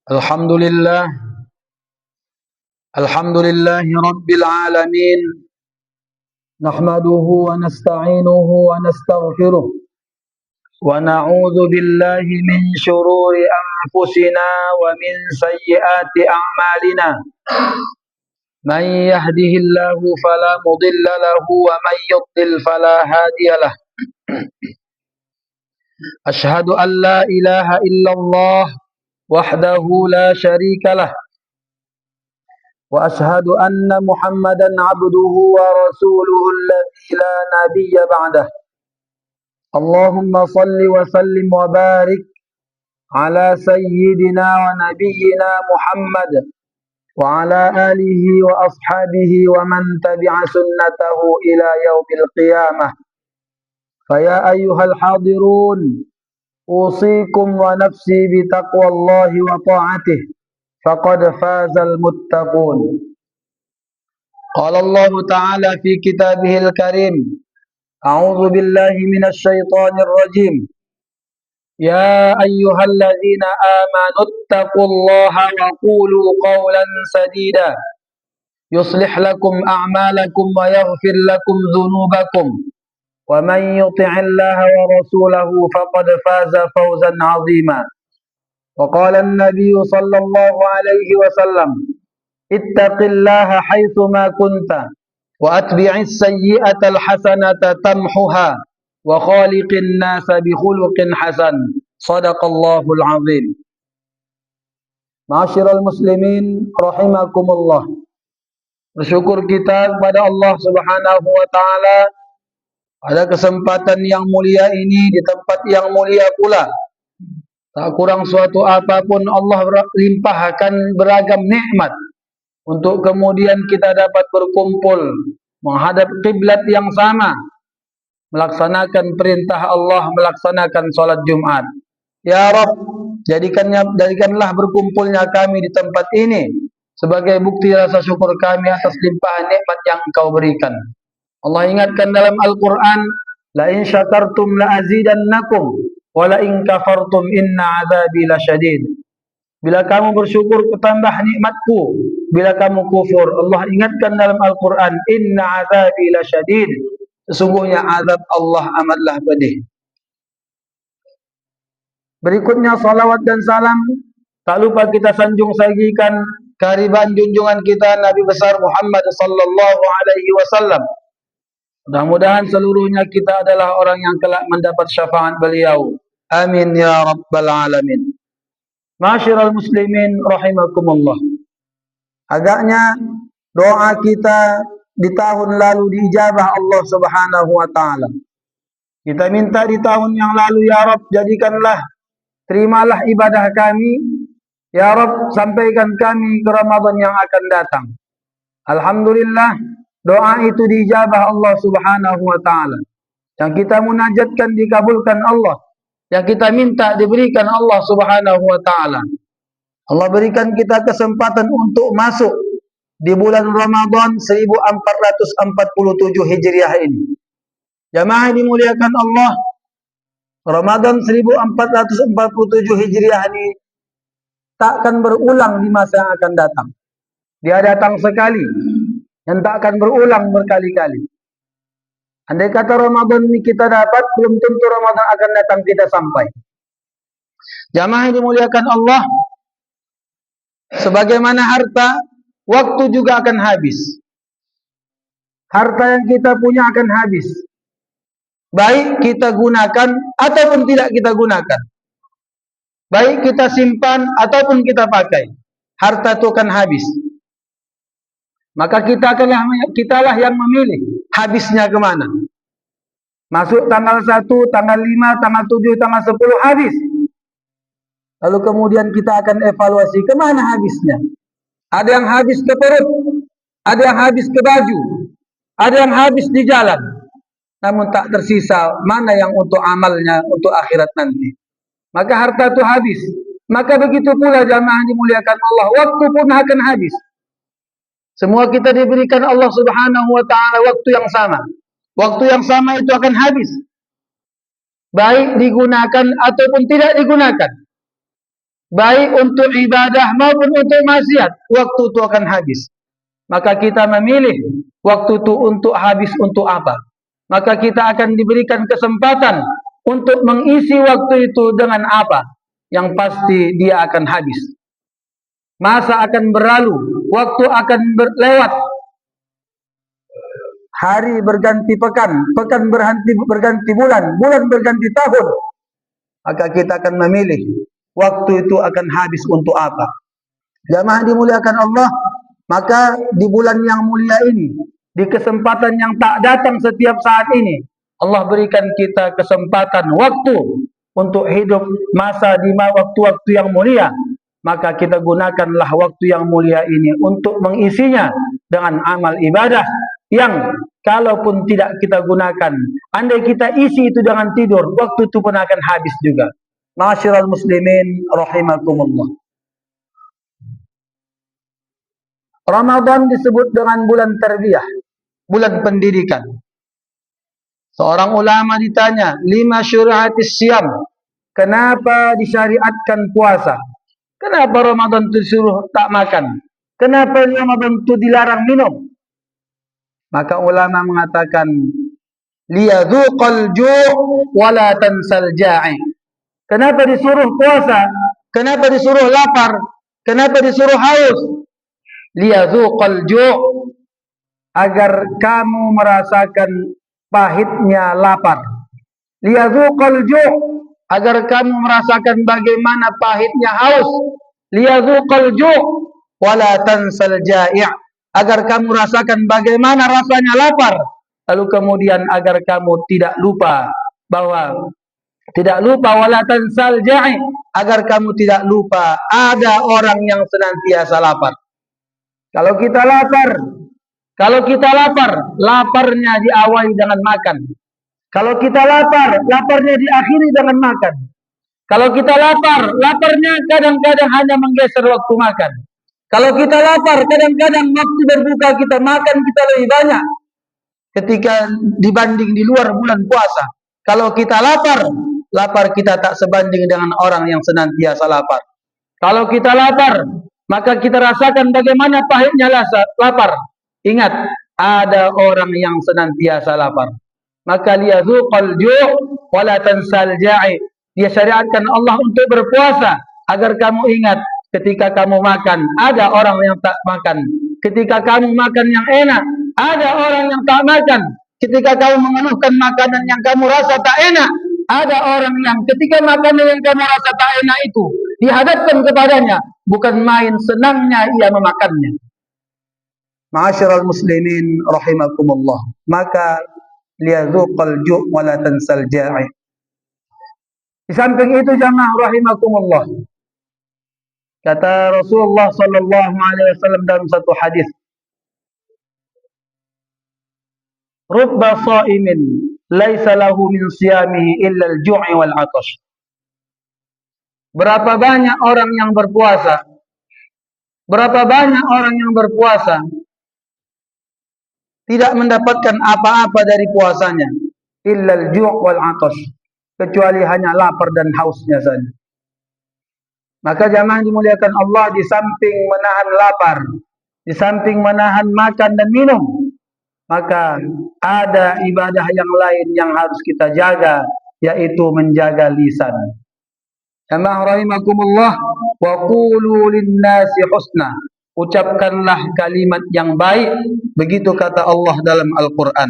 Alhamdulillah, alhamdulillahi rabbil alamin. Nahmaduhu wa nasta'inuhu wa nastaghfiruh. Wa na'udzu billahi min shururi anfusina wa min sayyiati a'malina. Man yahdihillahu fala mudilla lahu wa man yudlil fala hadiyalah. Ashhadu an la ilaha illallah wahdahu la syarikalah. وأشهد أن محمدا عبده ورسوله الذي لا نبي بعده اللهم صل وسلم وبارك على سيدنا ونبينا محمد وعلى آله وأصحابه ومن تبع سنته إلى يوم القيامة فيا أيها الحاضرون أوصيكم ونفسي بتقوى الله وطاعته فقد فاز المتقون. قال الله تعالى في كتابه الكريم أعوذ بالله من الشيطان الرجيم يا أيها الذين آمنوا اتقوا الله وقولوا قولا سديدا يصلح لكم أعمالكم ويغفر لكم ذنوبكم ومن يطع الله ورسوله فقد فاز فوزا عظيما. وقال النبي صلى الله عليه وسلم اتق الله حيثما كنت وأتبع السيئة الحسنة تمحها وخالق الناس بخلق حسن صدق الله العظيم. Ma'asyiral muslimin rahimakumullah. Bersyukur kita kepada Allah Subhanahu wa taala pada kesempatan yang mulia ini di tempat yang mulia pula. Tak kurang suatu apapun Allah limpahkan beragam nikmat untuk kemudian kita dapat berkumpul menghadap kiblat yang sama, melaksanakan perintah Allah, melaksanakan salat Jumat. Ya Rabb, jadikanlah berkumpulnya kami di tempat ini sebagai bukti rasa syukur kami atas limpahan nikmat yang Engkau berikan. Allah ingatkan dalam Al-Quran, la in syakartum la azidannakum wa la in kafartum inna azabi lasyadid. Bila kamu bersyukur ketambah nikmatku, bila kamu kufur, Allah ingatkan dalam Al-Quran, inna azabi lasyadid, sesungguhnya azab Allah amatlah pedih. Berikutnya salawat dan salam tak lupa kita sanjung sagikan kehadiran junjungan kita Nabi besar Muhammad sallallahu alaihi wasallam. Mudah-mudahan seluruhnya kita adalah orang yang kelak mendapat syafaat beliau. Amin ya rabbal alamin. Ma'asyiral muslimin rahimakumullah. Agaknya doa kita di tahun lalu diijabah Allah Subhanahu wa taala. Kita minta di tahun yang lalu, ya Rabb, jadikanlah, terimalah ibadah kami, ya Rabb, sampaikan kami ke Ramadan yang akan datang. Alhamdulillah, doa itu diijabah Allah Subhanahu wa taala. Yang kita munajatkan dikabulkan Allah. Yang kita minta diberikan Allah Subhanahu wa taala. Allah berikan kita kesempatan untuk masuk di bulan Ramadan 1447 Hijriah ini. Jamaah dimuliakan Allah, Ramadan 1447 Hijriah ini takkan berulang di masa yang akan datang. Dia datang sekali dan tak akan berulang berkali-kali. Andai kata Ramadan ini kita dapat, belum tentu Ramadan akan datang kita sampai. Jamaah yang dimuliakan Allah, sebagaimana harta, waktu juga akan habis. Harta yang kita punya akan habis. Baik kita gunakan ataupun tidak kita gunakan. Baik kita simpan ataupun kita pakai. Harta itu akan habis. Maka kitalah yang memilih habisnya kemana. Masuk tanggal 1, tanggal 5, tanggal 7, tanggal 10 habis. Lalu kemudian kita akan evaluasi kemana habisnya. Ada yang habis ke perut, ada yang habis ke baju, ada yang habis di jalan. Namun tak tersisa mana yang untuk amalnya, untuk akhirat nanti. Maka harta itu habis. Maka begitu pula jamaah dimuliakan Allah, waktu pun akan habis. Semua kita diberikan Allah Subhanahu wa taala waktu yang sama. Waktu yang sama itu akan habis. Baik digunakan ataupun tidak digunakan. baik untuk ibadah maupun untuk maksiat, waktu itu akan habis. Maka kita memilih waktu itu untuk habis untuk apa? Maka kita akan diberikan kesempatan untuk mengisi waktu itu dengan apa? Yang pasti dia akan habis. Masa akan berlalu, waktu akan berlewat. Hari berganti pekan, pekan berganti bulan, bulan berganti tahun. Maka kita akan memilih waktu itu akan habis untuk apa? Jamaah dimuliakan Allah, maka di bulan yang mulia ini, di kesempatan yang tak datang setiap saat ini, Allah berikan kita kesempatan waktu untuk hidup masa di waktu-waktu yang mulia. Maka kita gunakanlah waktu yang mulia ini untuk mengisinya dengan amal ibadah yang kalaupun tidak kita gunakan, andai kita isi itu dengan tidur, waktu itu pun akan habis juga. Ma'asyiral muslimin rahimakumullah. Ramadan disebut dengan bulan tarbiyah, bulan pendidikan. Seorang ulama ditanya, lima syuri'atis siyam, kenapa disyariatkan puasa? Kenapa Ramadan itu disuruh tak makan? Kenapa Ramadan itu dilarang minum? Maka ulama mengatakan, liyadzuqal ju' wala tansal ja'i. Kenapa disuruh puasa? Kenapa disuruh lapar? Kenapa disuruh haus? Liyadzuqal ju' agar kamu merasakan pahitnya lapar. Liyadzuqal ju' agar kamu merasakan bagaimana pahitnya haus. Liyadzuqal ju' wala tansal ja'i' agar kamu rasakan bagaimana rasanya lapar. Lalu kemudian agar kamu tidak lupa bahwa wala tansal ja'i' agar kamu tidak lupa ada orang yang senantiasa lapar. Kalau kita lapar, laparnya diawali dengan makan. Kalau kita lapar, laparnya diakhiri dengan makan. Kalau kita lapar, laparnya kadang-kadang hanya menggeser waktu makan. Kalau kita lapar, kadang-kadang waktu berbuka kita makan kita lebih banyak ketika dibanding di luar bulan puasa. Kalau kita lapar kita tak sebanding dengan orang yang senantiasa lapar. Kalau kita lapar, maka kita rasakan bagaimana pahitnya lapar. Ingat, ada orang yang senantiasa lapar. Maka liyadzuqal ju' wala tansal ja'i. Dia syariatkan Allah untuk berpuasa agar kamu ingat ketika kamu makan, ada orang yang tak makan. Ketika kamu makan yang enak, ada orang yang tak makan. Ketika kamu mengeluhkan makanan yang kamu rasa tak enak, ada orang yang ketika makanan yang kamu rasa tak enak itu dihadapkan kepadanya, bukan main senangnya ia memakannya. Ma'asyiral muslimin rahimakumullah. Maka liyadzuqal ju' wa la tansal ja'i. Di samping itu jamaah rahimakumullah, kata Rasulullah sallallahu alaihi wasallam dalam satu hadis, rubba sha'imin laisa lahu min siyamihi illa al-ju'i wal 'atash. Berapa banyak orang yang berpuasa? Berapa banyak orang yang berpuasa tidak mendapatkan apa-apa dari puasanya, illa al-ju' wal 'atash, kecuali hanya lapar dan hausnya saja. Maka jamaah dimuliakan Allah, di samping menahan lapar, di samping menahan makan dan minum, maka ada ibadah yang lain yang harus kita jaga, yaitu menjaga lisan. Jamaah rahimakumullah, wa qulu lin-nasi husna. Ucapkanlah kalimat yang baik, begitu kata Allah dalam Al-Qur'an.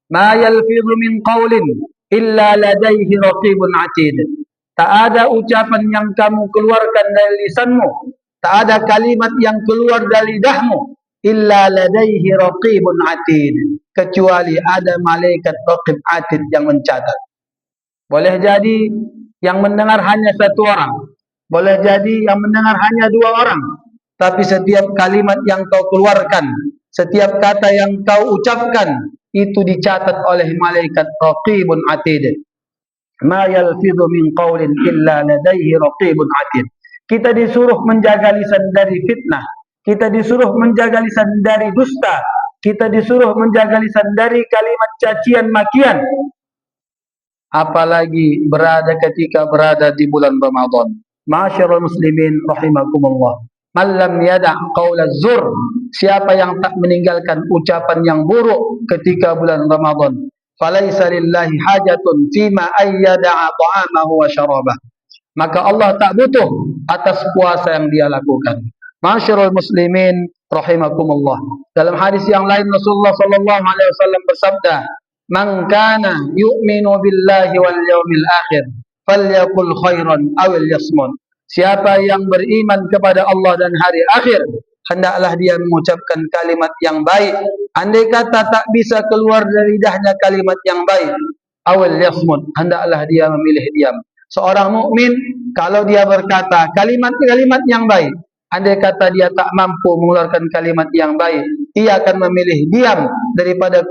Ma yalfidhu min qaulin illa ladaihi raqibun 'atid. Tak ada ucapan yang kamu keluarkan dari lisanmu, tak ada kalimat yang keluar dari lidahmu, illa ladaihi raqibun 'atid, kecuali ada malaikat raqib 'atid yang mencatat. Boleh jadi yang mendengar hanya satu orang, boleh jadi yang mendengar hanya dua orang, tapi setiap kalimat yang kau keluarkan, setiap kata yang kau ucapkan, itu dicatat oleh malaikat raqibun 'atid. Ma yalfidhu min qaulin illa ladaihi raqibun 'atid. Kita disuruh menjaga lisan dari fitnah, kita disuruh menjaga lisan dari dusta, kita disuruh menjaga lisan dari kalimat cacian makian. Apalagi ketika berada di bulan Ramadan. Ma'asyiral muslimin rahimakumullah. Man lam yada' qaulaz zur, siapa yang tak meninggalkan ucapan yang buruk ketika bulan Ramadan, falaisa lillahi hajatun fima ayyada'a ta'amahu wa syarabah, maka Allah tak butuh atas puasa yang dia lakukan. Ma'asyiral muslimin rahimakumullah. Dalam hadis yang lain Rasulullah sallallahu alaihi wasallam bersabda, "Man kana yu'minu billahi wal yawmil akhir, falyaqul khairan aw liyasmut." Siapa yang beriman kepada Allah dan hari akhir, hendaklah dia mengucapkan kalimat yang baik. Andai kata tak bisa keluar dari lidahnya kalimat yang baik, aw liyasmut, hendaklah dia memilih diam. Seorang mukmin kalau dia berkata kalimat-kalimat yang baik, andai kata dia tak mampu mengeluarkan kalimat yang baik, ia akan memilih diam daripada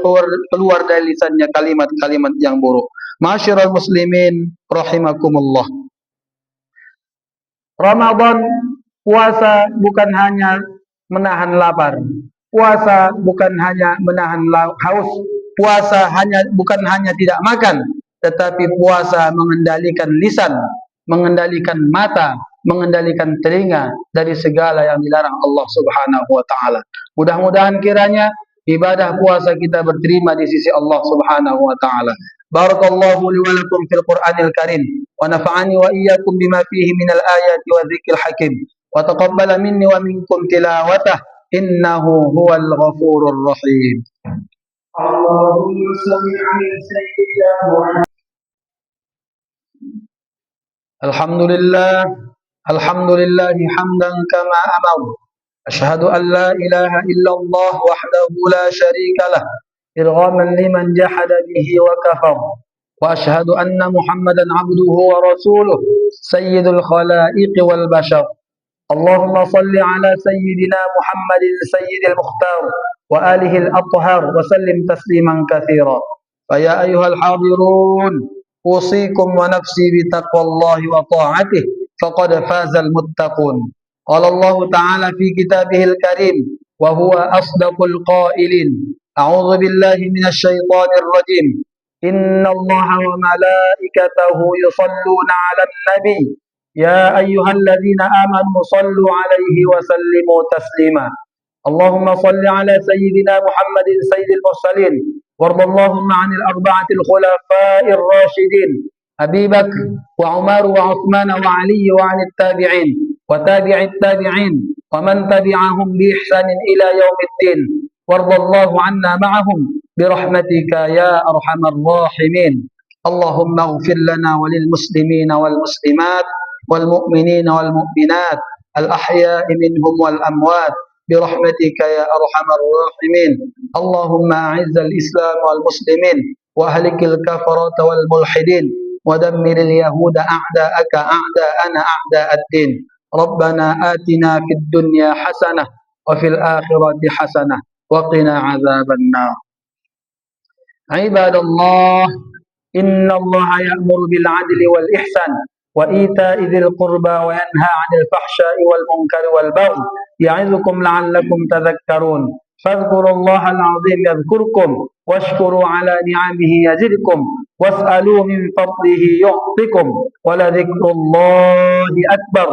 keluar dari lisannya kalimat-kalimat yang buruk. Ma'asyiral muslimin rahimakumullah. Ramadan, puasa bukan hanya menahan lapar. Puasa bukan hanya menahan haus. Puasa bukan hanya tidak makan, tetapi puasa mengendalikan lisan, mengendalikan mata, mengendalikan telinga dari segala yang dilarang Allah Subhanahu wa taala. Mudah-mudahan kiranya ibadah puasa kita berterima di sisi Allah Subhanahu wa taala. Barakallahu li wa lakum fil Qur'anil Karim wa nafa'ani wa iyyakum bima fihi minal ayati wa dzikril hakim wa taqabbala minni wa minkum tilawatah innahu huwal ghafurur rahim. Allahumma shalli ala sayyidina Muhammad. Alhamdulillah, alhamdulillahi hamdan kama amar. Ashhadu an la ilaha illallah wahdahu la syarika lah, irghaman liman jahada bihi wa kafar. Wa ashhadu anna Muhammadan abduhu wa rasuluh, sayyidul khalaiqi wal bashar. Allahumma salli ala sayyidina Muhammadin sayyidil mukhtar wa alihi al-athhar wa sallim tasliman katsira. Fa ya ayyuhal hadirun, usikum wa nafsi bi taqwallahi wa ta'atihi faqad fazal muttaqun. Qala Allah Ta'ala fi kitabihil karim wa huwa asdaqul qailin. A'udzu billahi minasy syaithanir rajim. Innallaha wa malaikatahu yusholluna 'alan nabi. Ya ayyuhalladzina amanu shallu 'alaihi wa sallimu taslima. Allahumma shalli 'ala sayyidina Muhammadin sayyidil mursalin. وارض اللهم عن الأربعة الخلفاء الراشدين أبي بكر وعمر وعثمان وعلي وعن التابعين وتابع التابعين ومن تبعهم بإحسان إلى يوم الدين وارض الله عنا معهم برحمتك يا أرحم الراحمين. اللهم اغفر لنا وللمسلمين والمسلمات والمؤمنين والمؤمنات الأحياء منهم والأموات برحمتك يا أرحم الراحمين. اللهم أعز الإسلام والمسلمين وأهلك الكفرة والملحدين ودمر اليهود أعداءك أعداءنا أعداء الدين. ربنا آتنا في الدنيا حسنة وفي الآخرة حسنة وقنا عذاب النار. عباد الله، إن الله يأمر بالعدل والإحسان وإيتاء ذي القربى وينهى عن الفحشاء والمنكر والبغي يعظكم لعلكم تذكرون. فاذكروا الله العظيم يذكركم واشكروا على نعمه يزدكم واسألوا من فضله يعطكم ولذكر الله أكبر.